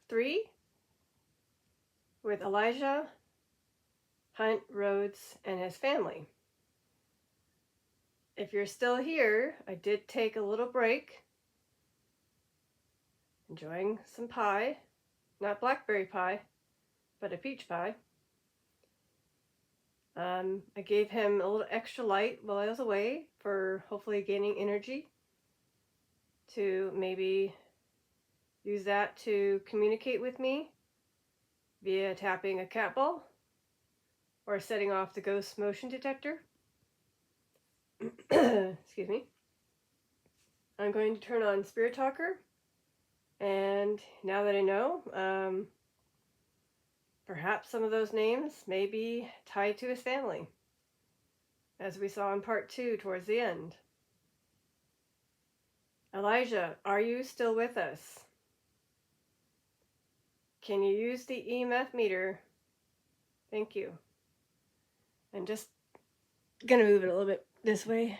3 with Elijah Hunt Rhodes and his family. If you're still here, I did take a little break, enjoying some pie, not blackberry pie, but a peach pie. I gave him a little extra light while I was away for hopefully gaining energy to maybe use that to communicate with me via tapping a cat ball or setting off the ghost motion detector. Excuse me. I'm going to turn on Spirit Talker, and now that I know, perhaps some of those names may be tied to his family, as we saw in part 2 towards the end. Elijah, are you still with us? Can you use the EMF meter? Thank you. I'm just gonna move it a little bit this way.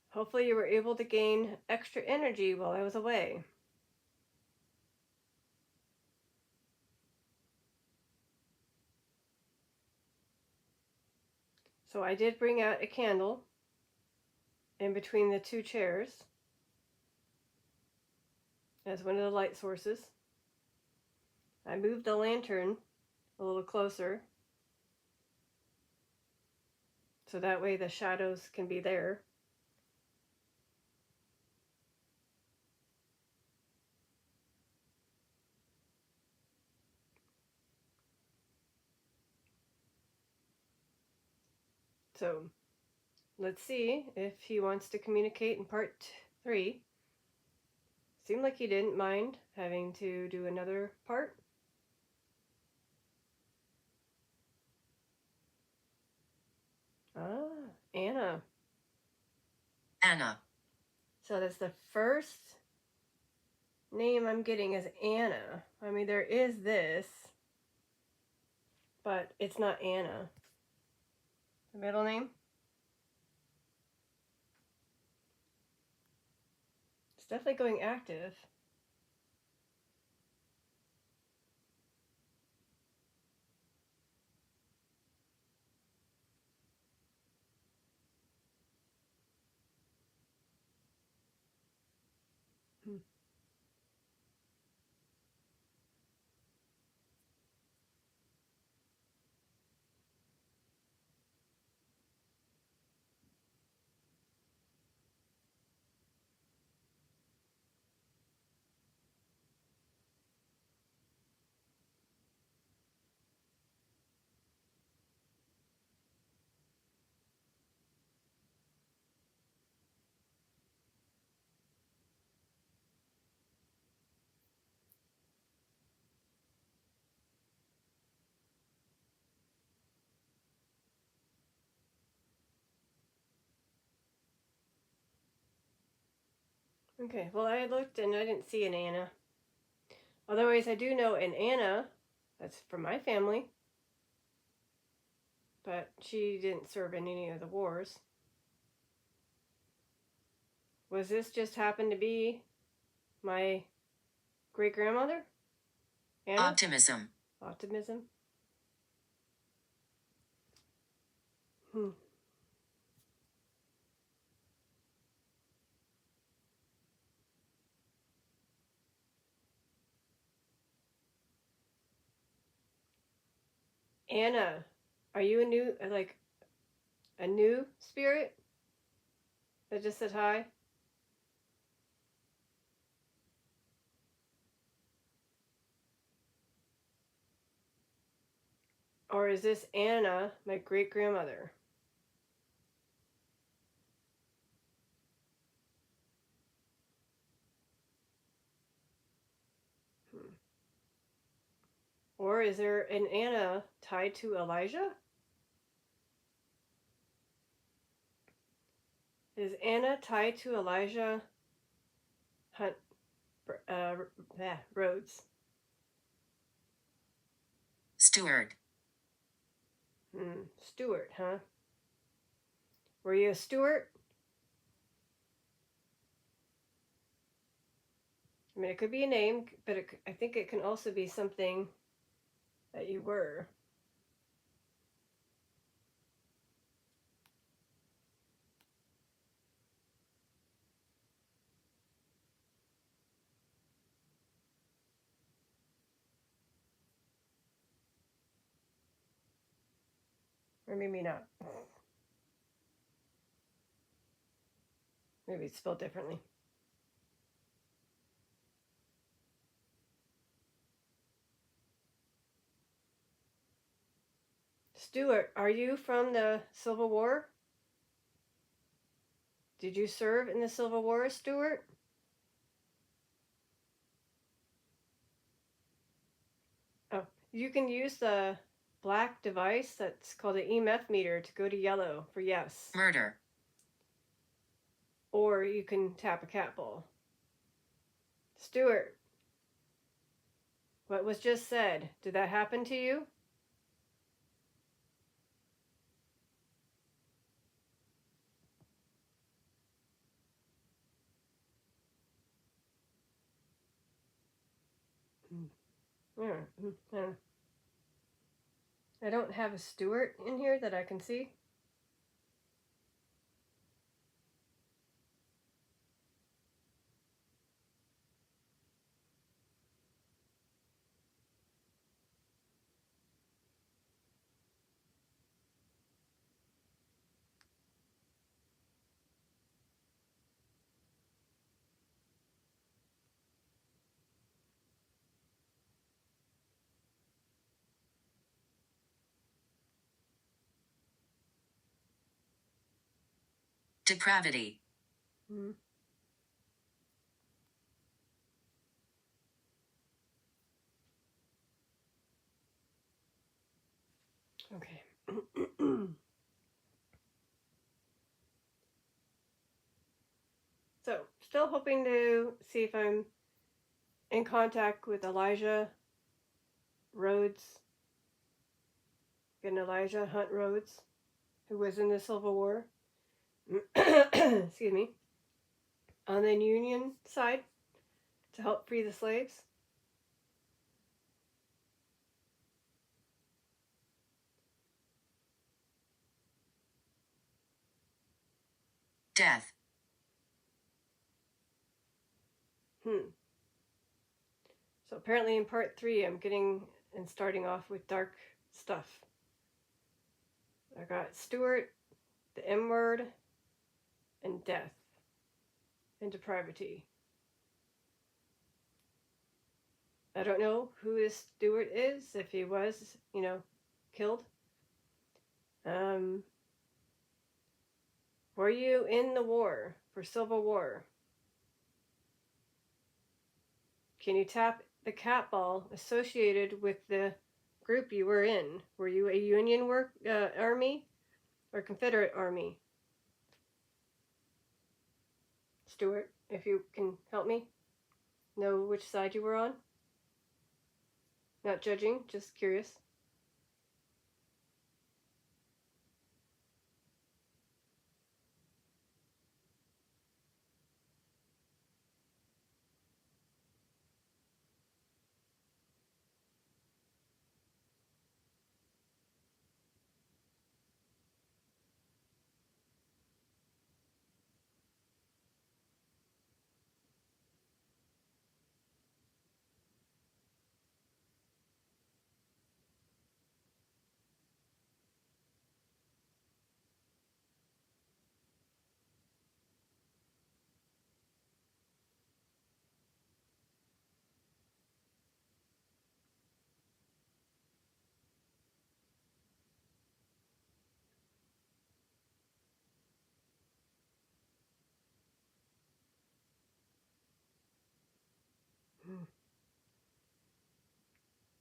Hopefully you were able to gain extra energy while I was away. So I did bring out a candle in between the 2 chairs as one of the light sources. I moved the lantern a little closer so that way the shadows can be there. So let's see if he wants to communicate in part 3. Seemed like he didn't mind having to do another part. Ah, Anna. Anna. So that's the first name I'm getting is Anna. I mean, there is this, but it's not Anna. The middle name? It's definitely going active. Okay, well, I looked and I didn't see an Anna. Otherwise, I do know an Anna. That's from my family. But she didn't serve in any of the wars. Was this just happened to be my great-grandmother? Anna? Optimism. Optimism? Anna, are you a new spirit that just said hi? Or is this Anna, my great-grandmother? Or is there an Anna tied to Elijah? Is Anna tied to Elijah Hunt Rhodes? Steward. Stewart, huh? Were you a steward? I mean, it could be a name, but I think it can also be something that you were. Or maybe not. Maybe it's spelled differently. Stuart, are you from the Civil War? Did you serve in the Civil War, Stuart? Oh, you can use the black device that's called an EMF meter to go to yellow for yes. Murder. Or you can tap a cat ball. Stuart, what was just said, did that happen to you? Yeah. I don't have a Stuart in here that I can see. Depravity. Hmm. Okay. So, still hoping to see if I'm in contact with Elijah Rhodes. Again, Elijah Hunt Rhodes, who was in the Civil War. Excuse me. On the Union side to help free the slaves. Death. So apparently in part 3, I'm getting and starting off with dark stuff. I got Stuart, the M word, and death, and depravity. I don't know who this Stuart is, if he was, killed. Were you in the war for Civil War? Can you tap the cat ball associated with the group you were in? Were you a Union army or Confederate army? Stuart, if you can help me know which side you were on. Not judging, just curious.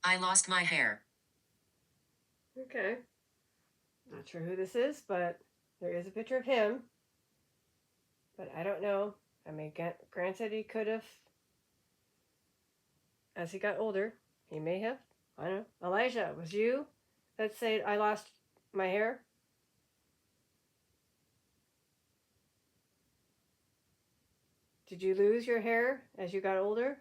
I lost my hair. Okay. Not sure who this is, but there is a picture of him. But I don't know. I mean, granted, he could have, as he got older, he may have. I don't know. Elijah, was you that said I lost my hair? Did you lose your hair as you got older?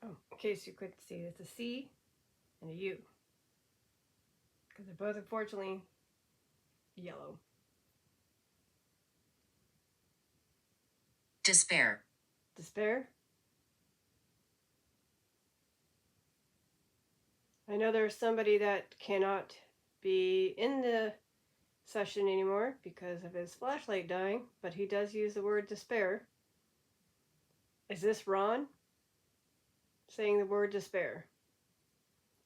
Oh, in case you couldn't see, it's a C and a U. Because they're both, unfortunately, yellow. Despair. Despair. I know there's somebody that cannot be in the session anymore because of his flashlight dying, but he does use the word despair. Is this Ron saying the word despair?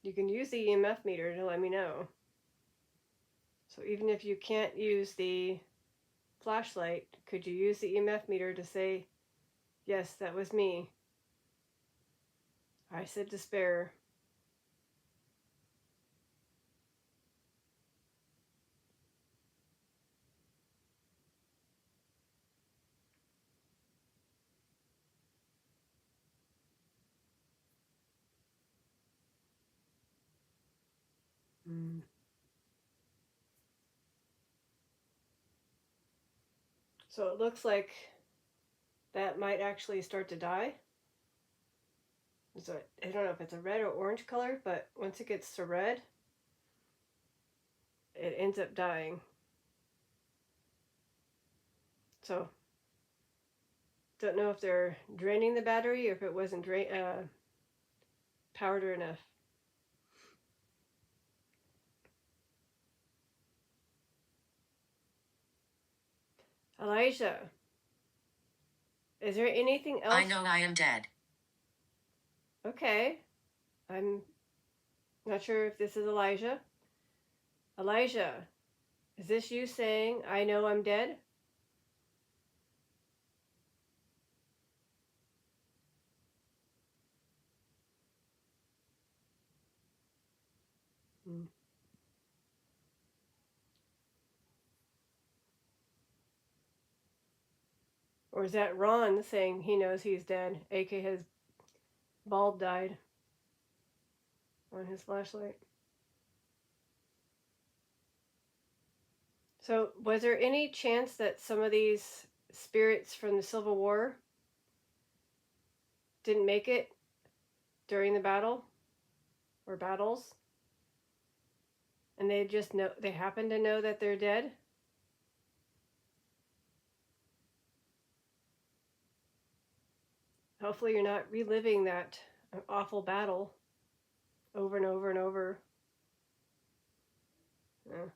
You can use the EMF meter to let me know. So even if you can't use the flashlight, could you use the EMF meter to say, yes, that was me. I said despair. So it looks like that might actually start to die. So I don't know if it's a red or orange color, but once it gets to red, it ends up dying. So don't know if they're draining the battery or if it wasn't powered enough. Elijah, is there anything else? I know I am dead. Okay. I'm not sure if this is Elijah. Elijah, is this you saying, I know I'm dead? Or is that Ron saying he knows he's dead, aka his bulb died on his flashlight? So, was there any chance that some of these spirits from the Civil War didn't make it during the battle or battles? And they happen to know that they're dead? Hopefully, you're not reliving that awful battle over and over and over. Yeah.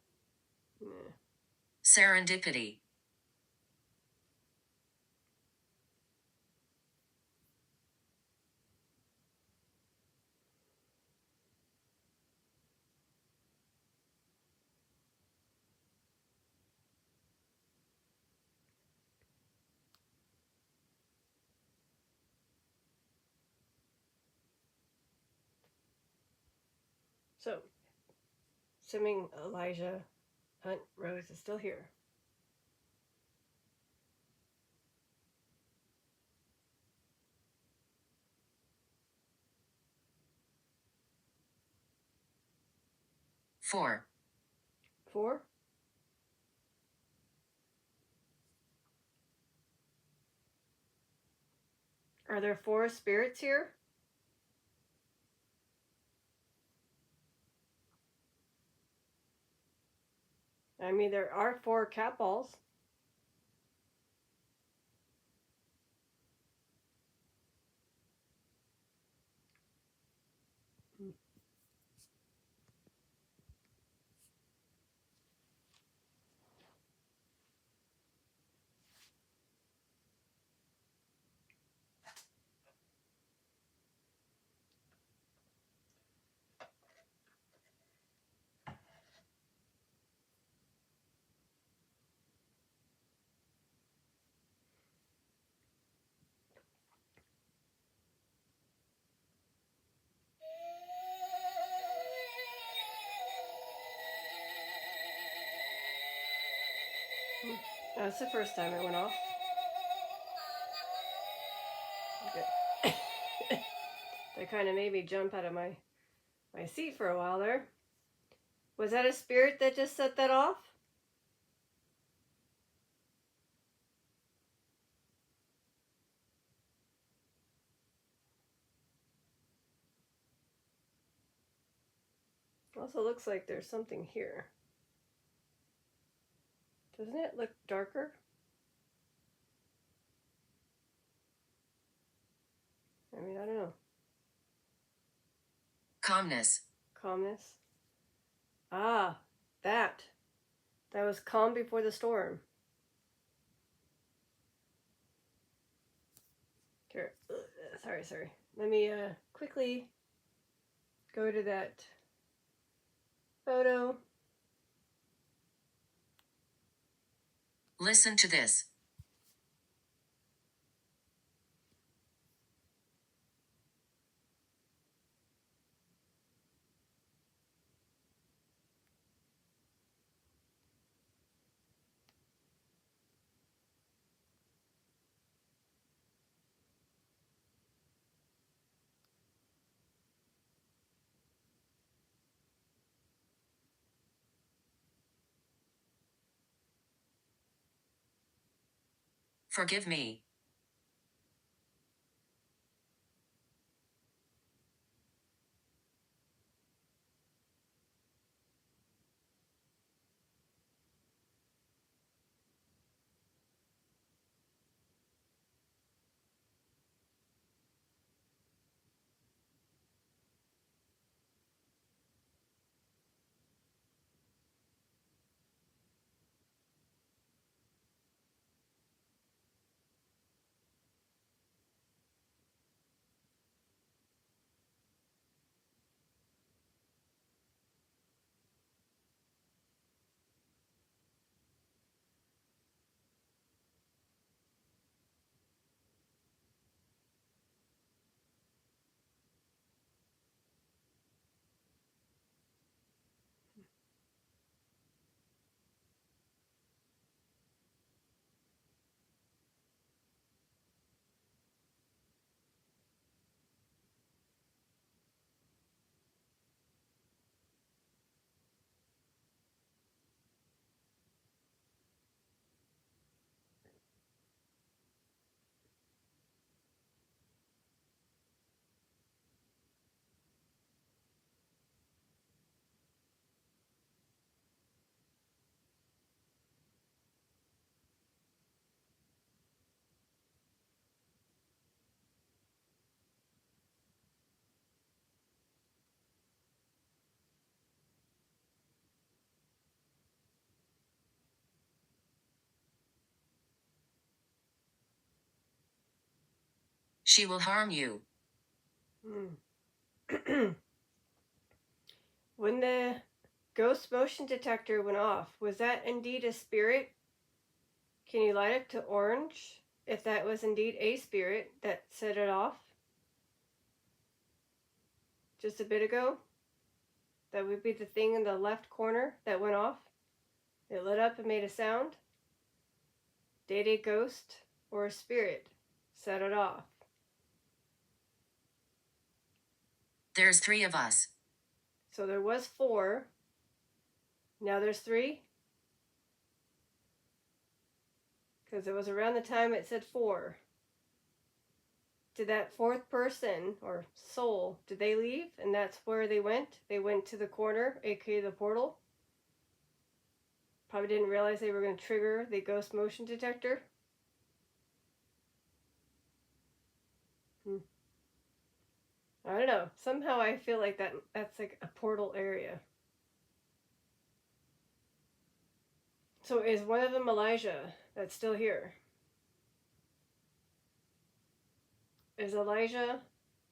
Serendipity. So, assuming Elijah Hunt Rhodes is still here. Four. 4? Are there 4 spirits here? I mean, there are 4 cat balls. That's the first time it went off. Okay. That kind of made me jump out of my seat for a while there. Was that a spirit that just set that off? Also looks like there's something here. Doesn't it look darker? I mean, I don't know. Calmness. Calmness. Ah, that. That was calm before the storm. Here. Sorry. Let me quickly go to that photo. Listen to this. Forgive me. She will harm you. When the ghost motion detector went off, was that indeed a spirit? Can you light it to orange if that was indeed a spirit that set it off just a bit ago? That would be the thing in the left corner that went off. It lit up and made a sound. Did a ghost or a spirit set it off? There's 3 of us. So there was 4. Now there's 3. Because it was around the time it said 4. Did that 4th person or soul, did they leave? And that's where they went? They went to the corner, aka the portal. Probably didn't realize they were going to trigger the ghost motion detector. I don't know. Somehow I feel like that's like a portal area. So is one of them Elijah that's still here? Is Elijah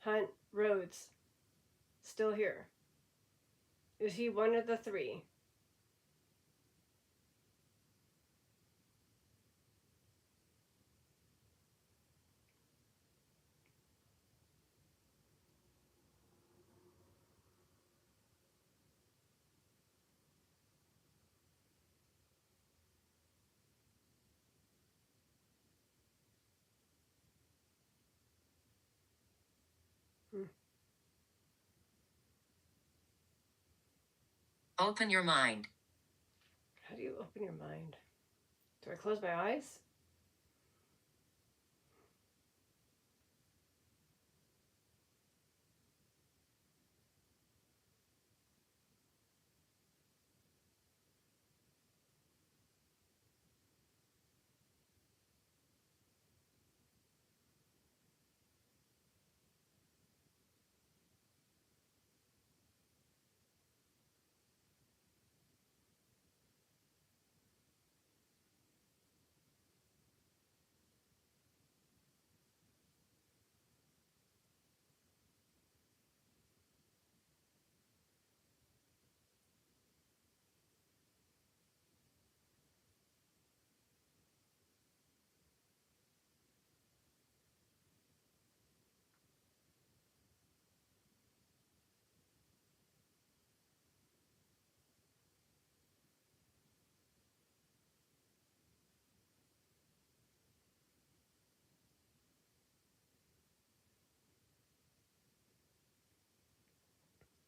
Hunt Rhodes still here? Is he one of the 3? Open your mind. How do you open your mind? Do I close my eyes?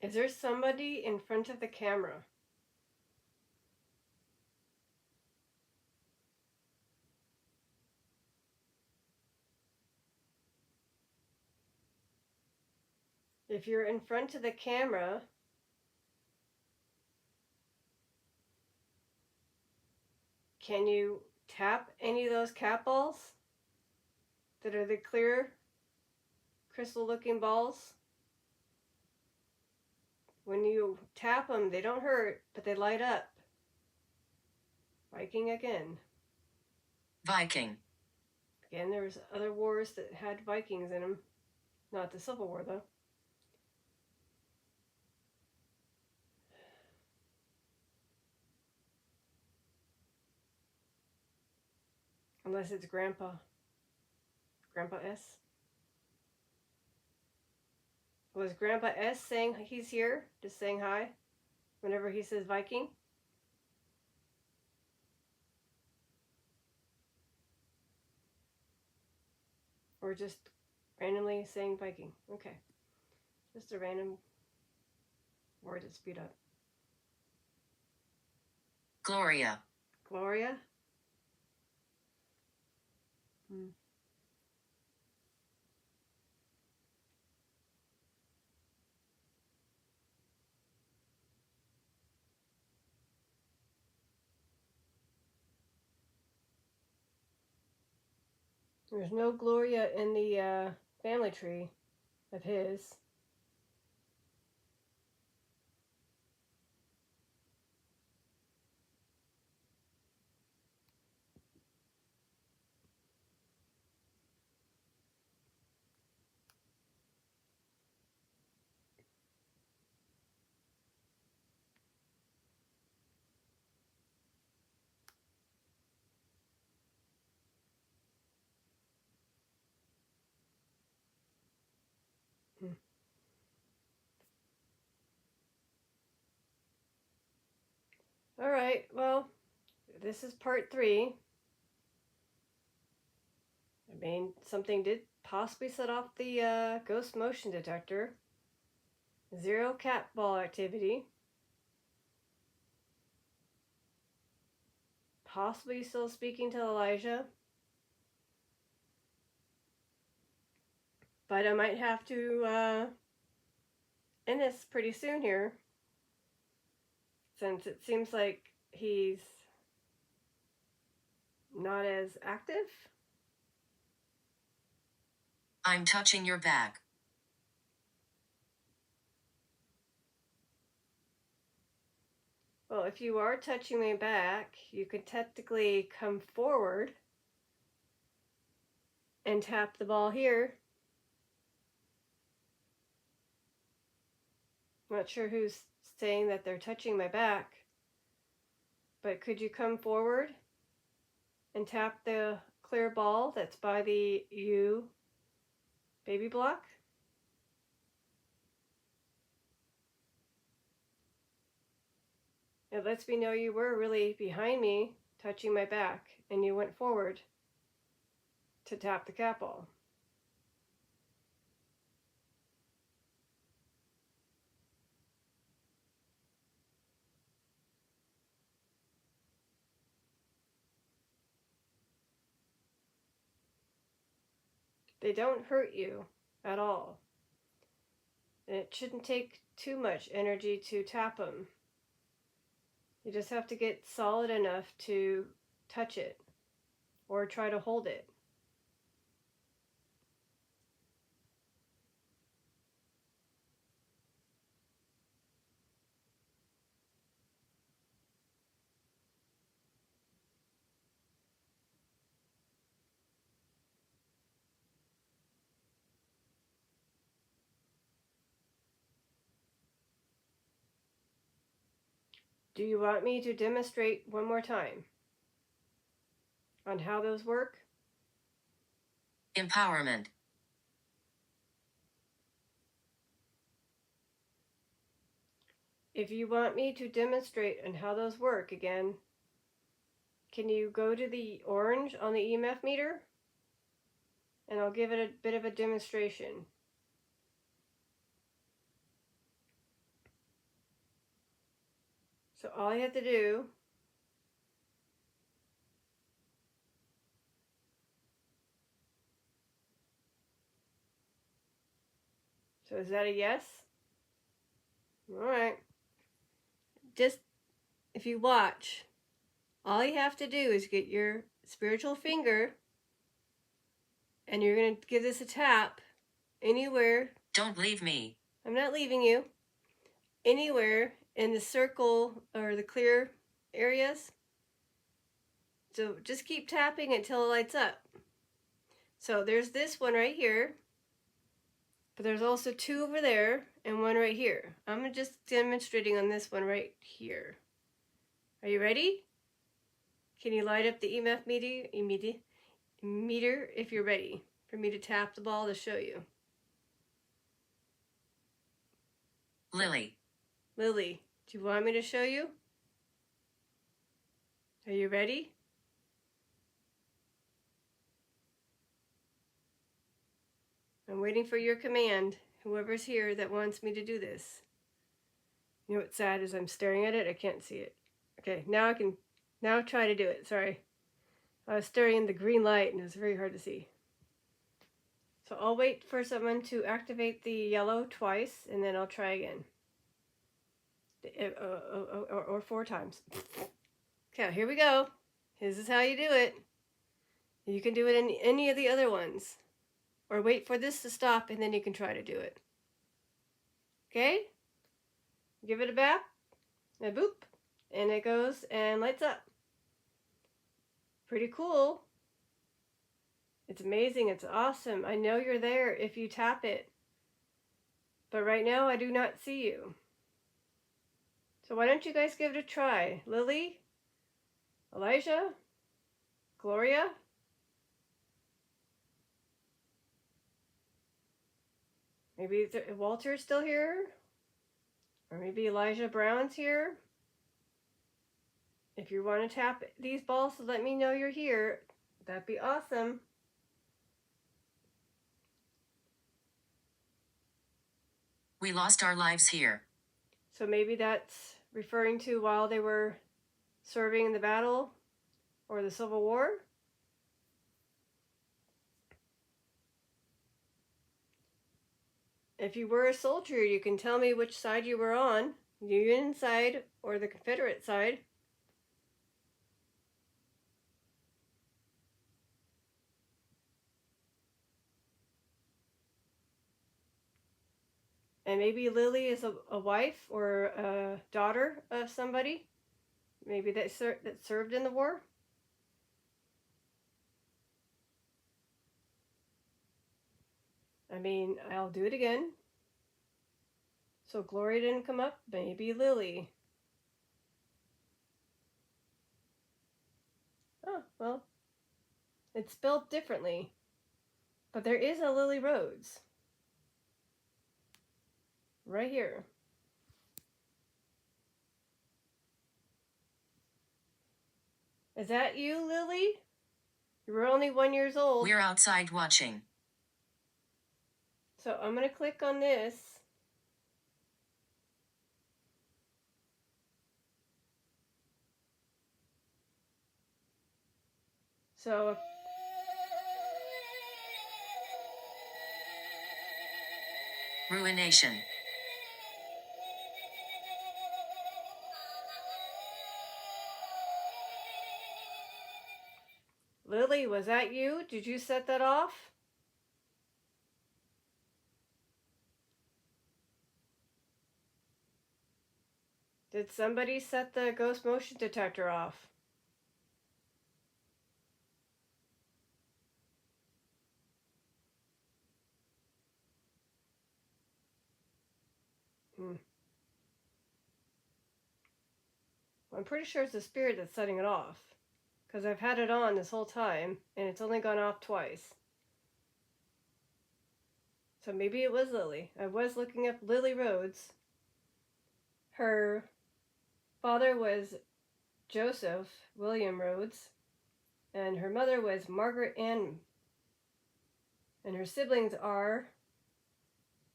Is there somebody in front of the camera? If you're in front of the camera, can you tap any of those cat balls that are the clear, crystal looking balls? When you tap them, they don't hurt, but they light up. Viking again. Viking. Again, there's other wars that had Vikings in them. Not the Civil War, though. Unless it's Grandpa. Grandpa S. Was Grandpa S saying he's here? Just saying hi? Whenever he says Viking? Or just randomly saying Viking? Okay. Just a random word to speed up. Gloria. Gloria? There's no Gloria in the family tree of his. All right, well, this is part 3. I mean, something did possibly set off the ghost motion detector. 0 cat ball activity. Possibly still speaking to Elijah. But I might have to end this pretty soon here, since it seems like he's not as active. I'm touching your back. Well, if you are touching my back, you could technically come forward and tap the ball here. I'm not sure who's saying that they're touching my back, but could you come forward and tap the clear ball that's by the U baby block? It lets me know you were really behind me, touching my back, and you went forward to tap the cat ball. They don't hurt you at all. And it shouldn't take too much energy to tap them. You just have to get solid enough to touch it or try to hold it. Do you want me to demonstrate one more time on how those work? Empowerment. If you want me to demonstrate on how those work again, can you go to the orange on the EMF meter? And I'll give it a bit of a demonstration. So all you have to do so is that a yes? All right. Just if you watch, all you have to do is get your spiritual finger and you're going to give this a tap anywhere. Don't leave me. I'm not leaving you. Anywhere in the circle or the clear areas. So just keep tapping until it lights up. So there's this one right here, but there's also two over there and one right here. I'm just demonstrating on this one right here. Are you ready? Can you light up the EMF meter if you're ready for me to tap the ball to show you? Lily. Lily, do you want me to show you? Are you ready? I'm waiting for your command, whoever's here that wants me to do this. You know what's sad is I'm staring at it, I can't see it. Okay, now I can try to do it. Sorry. I was staring in the green light and it was very hard to see. So I'll wait for someone to activate the yellow twice and then I'll try again. Or 4 times. Okay, here we go. This is how you do it. You can do it in any of the other ones. Or wait for this to stop and then you can try to do it. Okay? Give it a bap, a boop, and it goes and lights up. Pretty cool. It's amazing. It's awesome. I know you're there if you tap it. But right now I do not see you. So why don't you guys give it a try? Lily? Elijah? Gloria? Maybe Walter's still here? Or maybe Elijah Brown's here? If you want to tap these balls to let me know you're here, that'd be awesome. We lost our lives here. So maybe that's referring to while they were serving in the battle or the Civil War. If you were a soldier, you can tell me which side you were on, the Union side or the Confederate side. And maybe Lily is a wife or a daughter of somebody. Maybe that served in the war. I mean, I'll do it again. So Gloria didn't come up. Maybe Lily. Oh, well. It's spelled differently. But there is a Lily Rhodes. Right here. Is that you, Lily? You were only 1 year old. We're outside watching. So I'm going to click on this. So Ruination. Lily, was that you? Did you set that off? Did somebody set the ghost motion detector off? I'm pretty sure it's the spirit that's setting it off. Because I've had it on this whole time, and it's only gone off twice. So maybe it was Lily. I was looking up Lily Rhodes. Her father was Joseph William Rhodes, and her mother was Margaret Ann. And her siblings are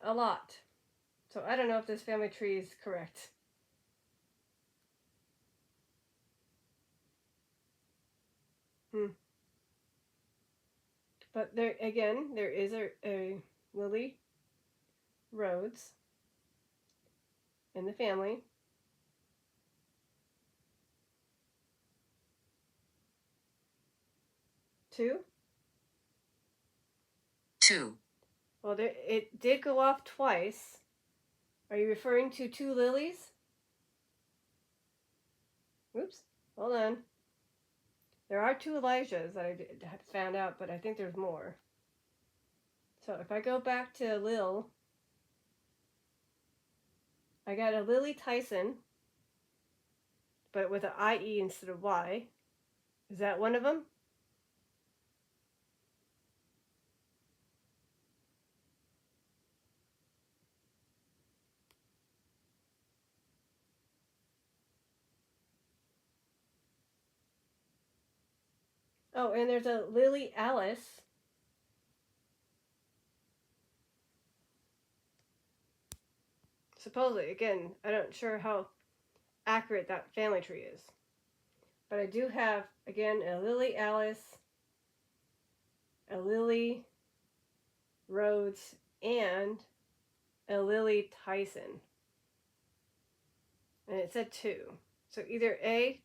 a lot. So I don't know if this family tree is correct. Hmm. But there again, there is a Lily Rhodes in the family. Two? Two. Well, it did go off twice. Are you referring to two lilies? Oops. Hold on. There are two Elishas that I had found out, but I think there's more. So if I go back to Lil, I got a Lily Tyson, but with an IE instead of Y. Is that one of them? Oh, and there's a Lily Alice. Supposedly, again, I'm not sure how accurate that family tree is. But I do have, again, a Lily Alice, a Lily Rhodes, and a Lily Tyson. And it said two. So either A,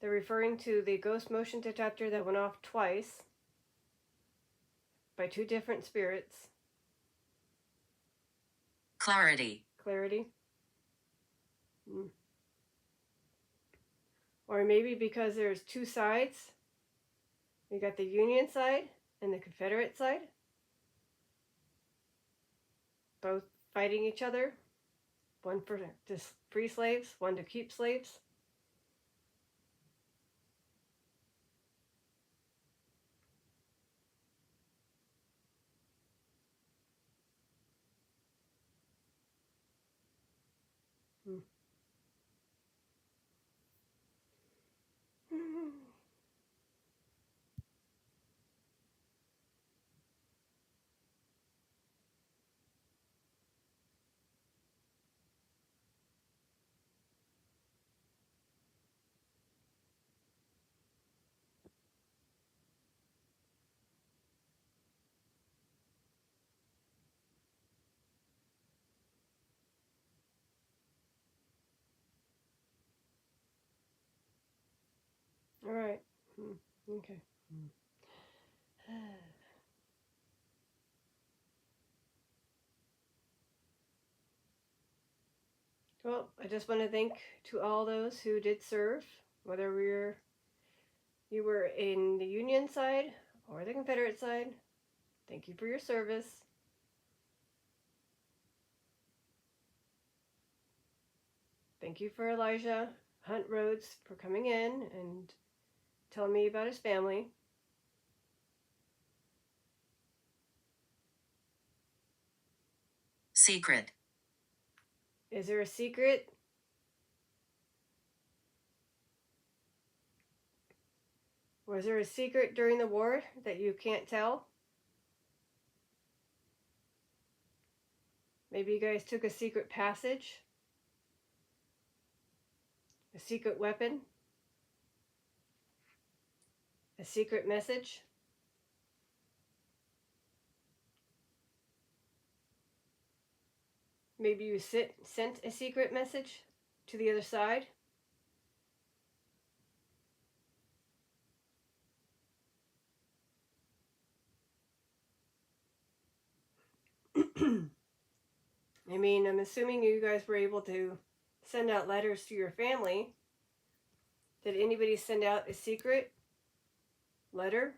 they're referring to the ghost motion detector that went off twice by two different spirits. Clarity. Clarity. Or maybe because there's two sides. You got the Union side and the Confederate side. Both fighting each other. One for to free slaves, one to keep slaves. All right. Okay. Well, I just want to thank to all those who did serve, whether you were in the Union side or the Confederate side. Thank you for your service. Thank you for Elijah Hunt Rhodes for coming in and telling me about his family. Secret. Is there a secret? Was there a secret during the war that you can't tell? Maybe you guys took a secret passage? A secret weapon? A secret message? Maybe you sent a secret message to the other side? I mean, I'm assuming you guys were able to send out letters to your family. Did anybody send out a secret letter?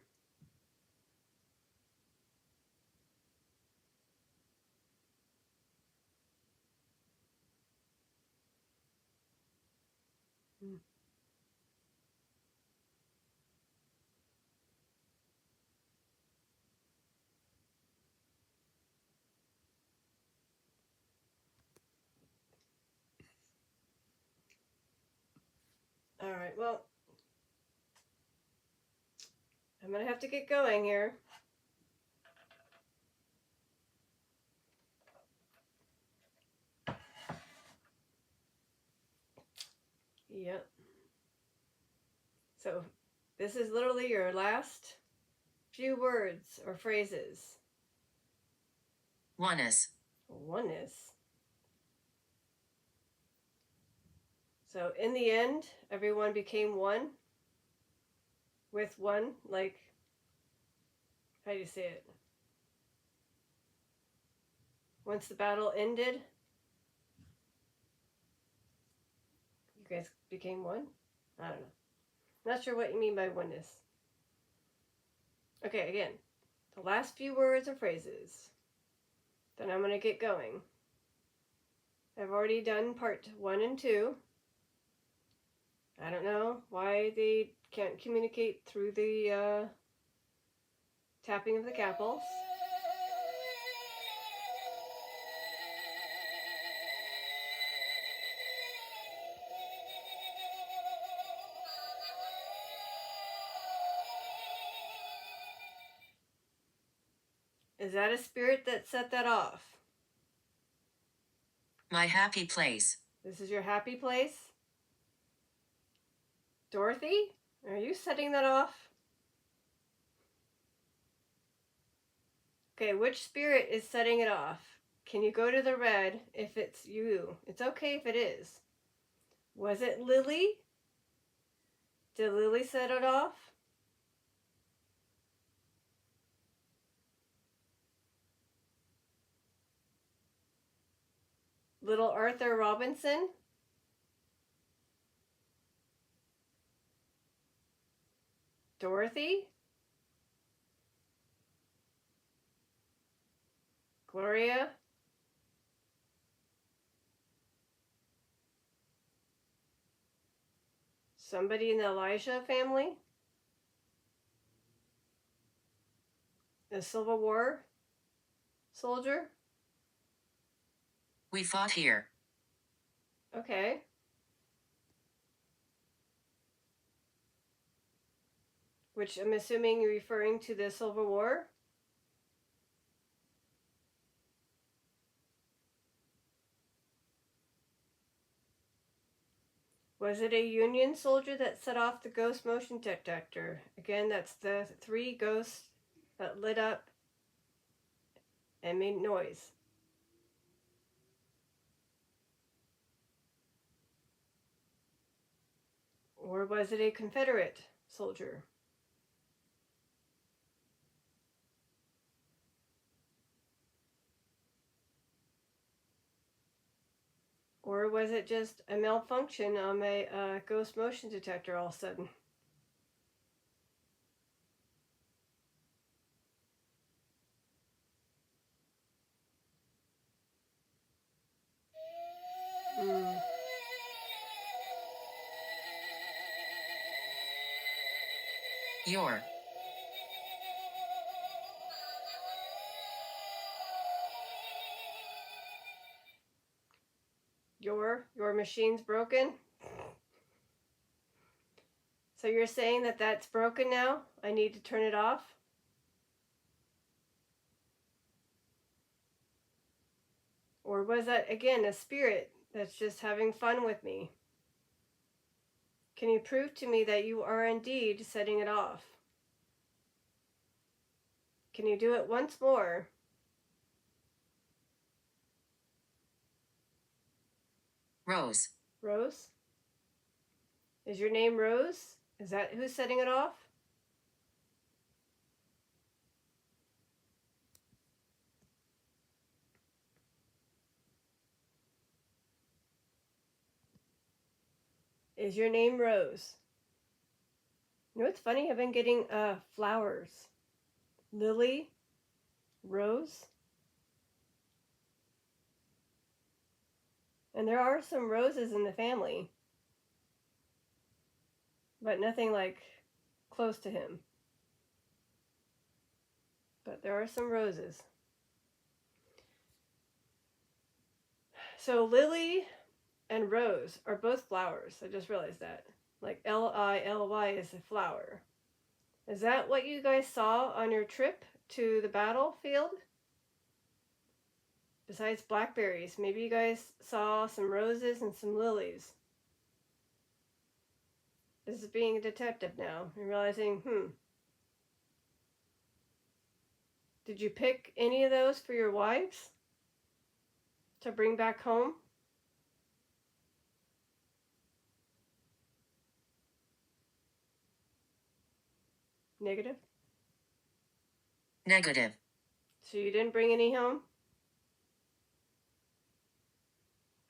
All right, well, I'm going to have to get going here. Yep. So This is literally your last few words or phrases. Oneness. Oneness. So in the end, everyone became one with one, like, how do you say it? Once the battle ended, you guys became one? I don't know. Not sure what you mean by oneness. Okay, again, the last few words or phrases. Then I'm going to get going. I've already done part 1 and 2. I don't know why they can't communicate through the tapping of the capitals. Is that a spirit that set that off? My happy place. This is your happy place? Dorothy, are you setting that off? Okay, which spirit is setting it off? Can you go to the red if it's you? It's okay if it is. Was it Lily? Did Lily set it off? Little Arthur Robinson? Dorothy? Gloria? Somebody in the Elisha family? A Civil War soldier? We fought here. Okay. Which I'm assuming you're referring to the Civil War? Was it a Union soldier that set off the ghost motion detector? Again, that's the 3 ghosts that lit up and made noise. Or was it a Confederate soldier? Or was it just a malfunction on my ghost motion detector all of a sudden? Mm. Your. Your machine's broken? So you're saying that that's broken now? I need to turn it off? Or was that, again, a spirit that's just having fun with me? Can you prove to me that you are indeed setting it off? Can you do it once more? Rose. Rose? Is your name Rose? Is that who's setting it off? Is your name Rose? You know what's funny? I've been getting flowers. Lily, Rose. And there are some roses in the family. But nothing like close to him. But there are some roses. So Lily and Rose are both flowers. I just realized that. Like Lily is a flower. Is that what you guys saw on your trip to the battlefield? Besides blackberries, maybe you guys saw some roses and some lilies. This is being a detective now and realizing, did you pick any of those for your wives to bring back home? Negative? Negative. So you didn't bring any home?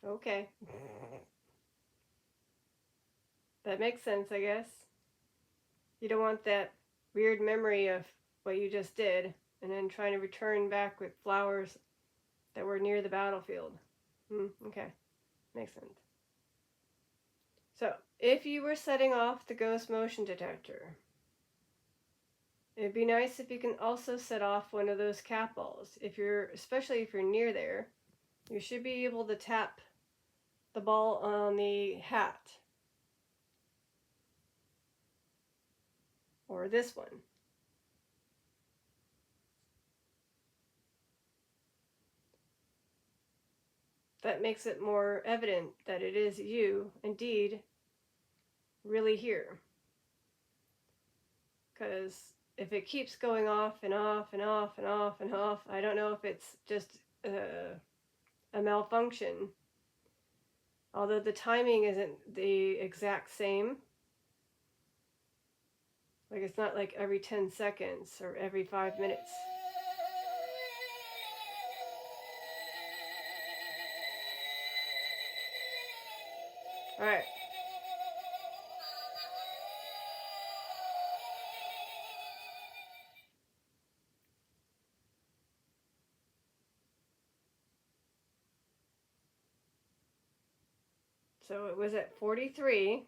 Okay. That makes sense, I guess. You don't want that weird memory of what you just did and then trying to return back with flowers that were near the battlefield. Okay. Makes sense. So, if you were setting off the ghost motion detector, it'd be nice if you can also set off one of those cat balls. Especially if you're near there, you should be able to tap the ball on the hat. Or this one. That makes it more evident that it is you, indeed, really here. Because if it keeps going off and off and off and off and off, I don't know if it's just a malfunction. Although the timing isn't the exact same. Like it's not like every 10 seconds or every 5 minutes. Alright. So it was at 43.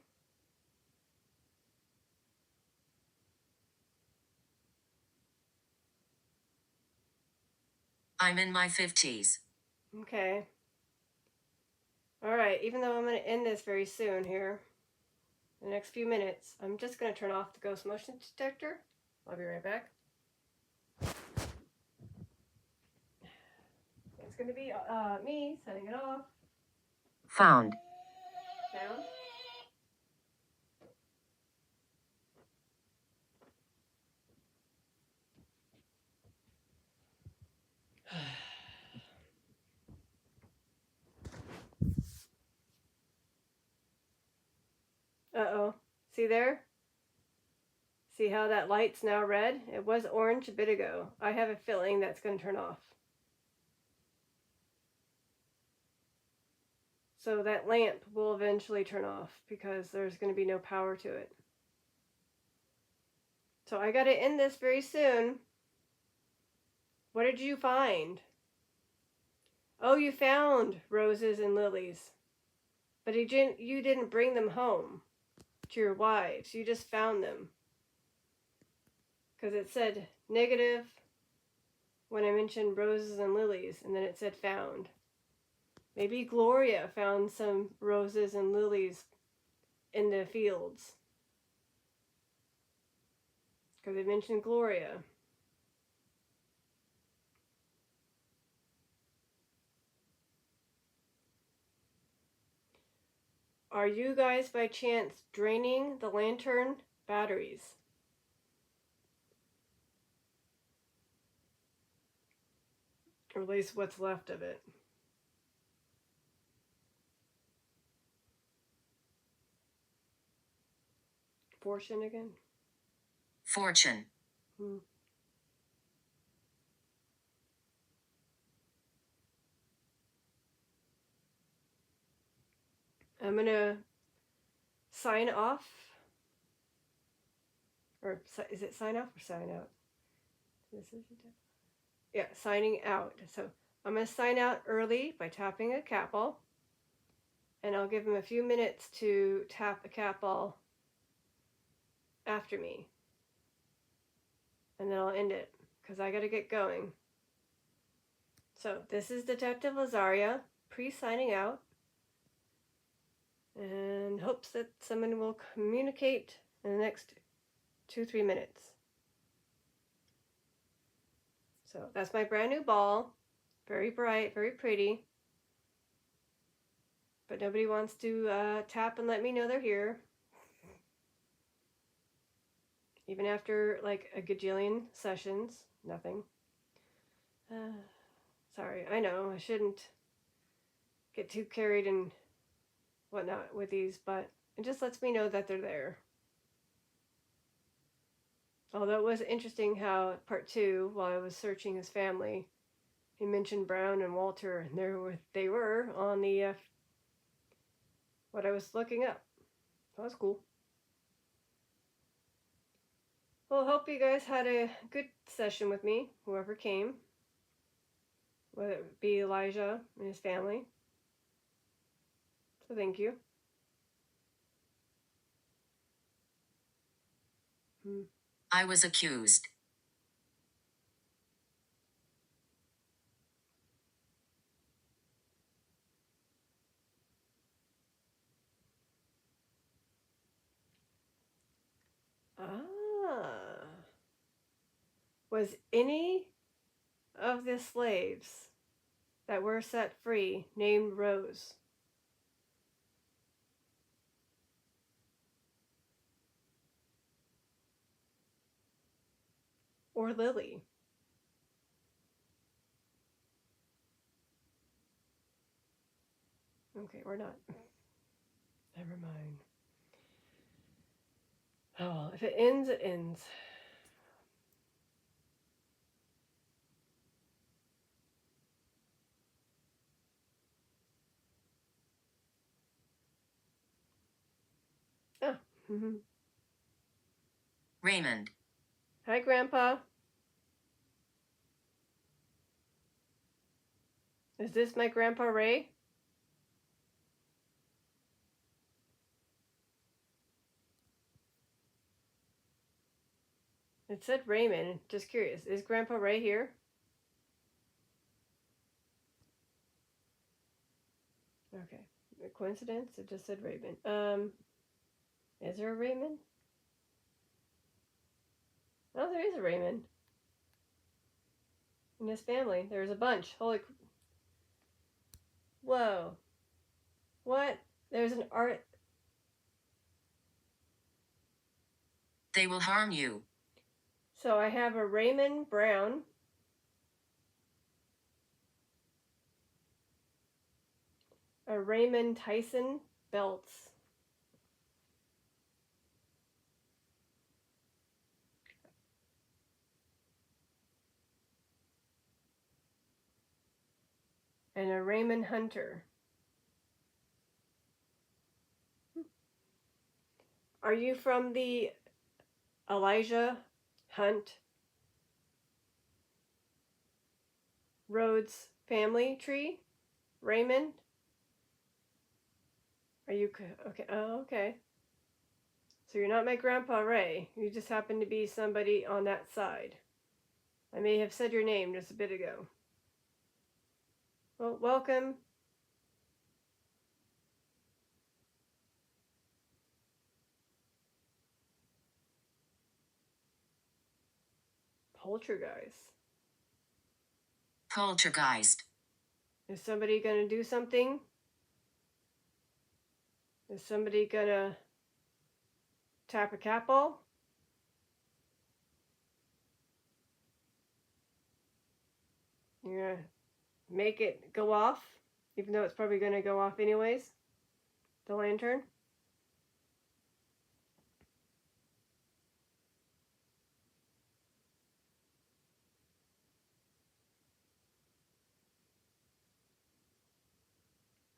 I'm in my 50s. Okay. Alright, even though I'm going to end this very soon here, in the next few minutes, I'm just going to turn off the ghost motion detector. I'll be right back. It's going to be me setting it off. Found. Down. Uh-oh. See there? See how that light's now red? It was orange a bit ago. I have a feeling that's going to turn off. So that lamp will eventually turn off because there's going to be no power to it. So I got to end this very soon. What did you find? Oh, you found roses and lilies. But you didn't bring them home to your wives. You just found them. Because it said negative when I mentioned roses and lilies, and then it said found. Maybe Gloria found some roses and lilies in the fields. Because it mentioned Gloria. Are you guys by chance draining the lantern batteries? Or at least what's left of it. Fortune again? Fortune. I'm going to sign off. Or is it sign off or sign out? Yeah, signing out. So I'm going to sign out early by tapping a cat ball. And I'll give him a few minutes to tap a cat ball after me. And then I'll end it because I got to get going. So this is Detective Lazaria pre-signing out. And hopes that someone will communicate in the next 2-3 minutes. So that's my brand new ball. Very bright, very pretty. But nobody wants to tap and let me know they're here. Even after like a gajillion sessions, nothing. Sorry, I know I shouldn't get too carried and whatnot with these, but it just lets me know that they're there. Although it was interesting how part 2, while I was searching his family, he mentioned Brown and Walter, and they were on the what I was looking up. That was cool. Well, hope you guys had a good session with me, whoever came, whether it be Elijah and his family. So thank you. I was accused. Ah. Was any of the slaves that were set free named Rose? Or Lily? Okay, or not. Never mind. Oh, well, if it ends, it ends. Oh. Raymond. Hi, Grandpa. Is this my Grandpa Ray? It said Raymond. Just curious. Is Grandpa Ray here? Okay. A coincidence? It just said Raymond. Is there a Raymond? Oh, there is a Raymond. In his family. There's a bunch. Holy. Whoa. What? There's an art. They will harm you. So I have a Raymond Brown. A Raymond Tyson Belts. And a Raymond Hunter. Are you from the Elijah Hunt Rhodes family tree? Raymond? Are you okay? Oh, okay. So you're not my Grandpa Ray. You just happen to be somebody on that side. I may have said your name just a bit ago. Well, welcome. Poltergeist. Poltergeist. Is somebody gonna do something? Is somebody gonna tap a cat ball? You're gonna make it go off, even though it's probably gonna go off anyways? The lantern?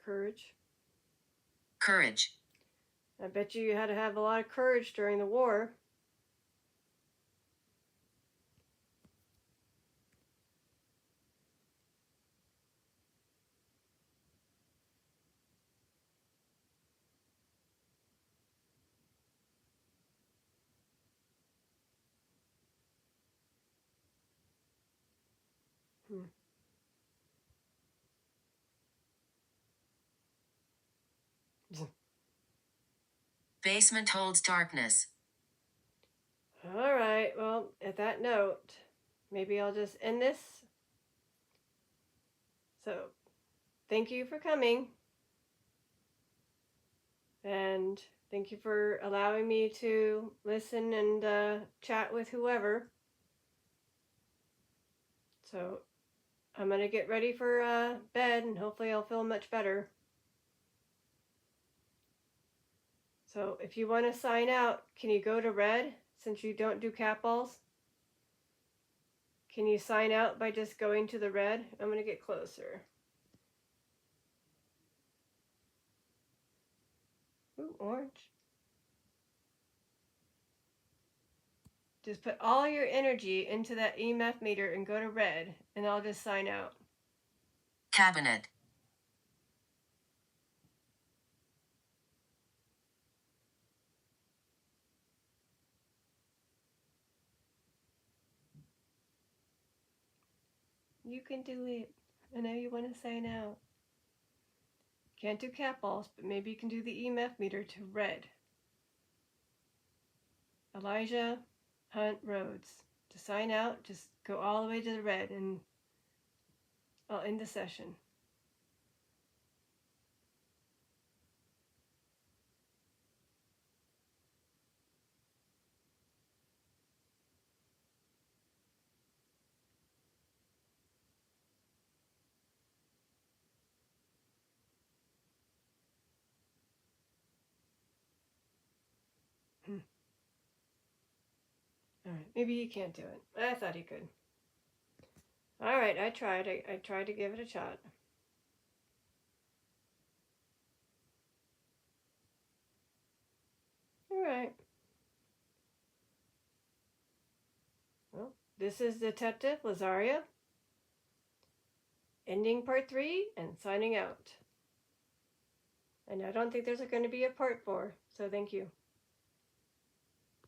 Courage. Courage. I bet you had to have a lot of courage during the war. Hmm. Basement holds darkness. All right, well, at that note, maybe I'll just end this. So, thank you for coming. And Thank you for allowing me to listen and chat with whoever. So I'm going to get ready for bed, and hopefully I'll feel much better. So if you want to sign out, can you go to red since you don't do cat balls? Can you sign out by just going to the red? I'm going to get closer. Ooh, orange. Just put all your energy into that EMF meter and go to red, and I'll just sign out. Cabinet. You can do it. I know you want to sign out. Can't do cat balls, but maybe you can do the EMF meter to red. Elijah Hunt Rhodes. To sign out, just go all the way to the red, and I'll end the session. All right, maybe you can't do it. I thought he could. All right, I tried. I tried to give it a shot. All right. Well, this is Detective Lazaria, ending part 3 and signing out. And I don't think there's going to be a part 4, so thank you.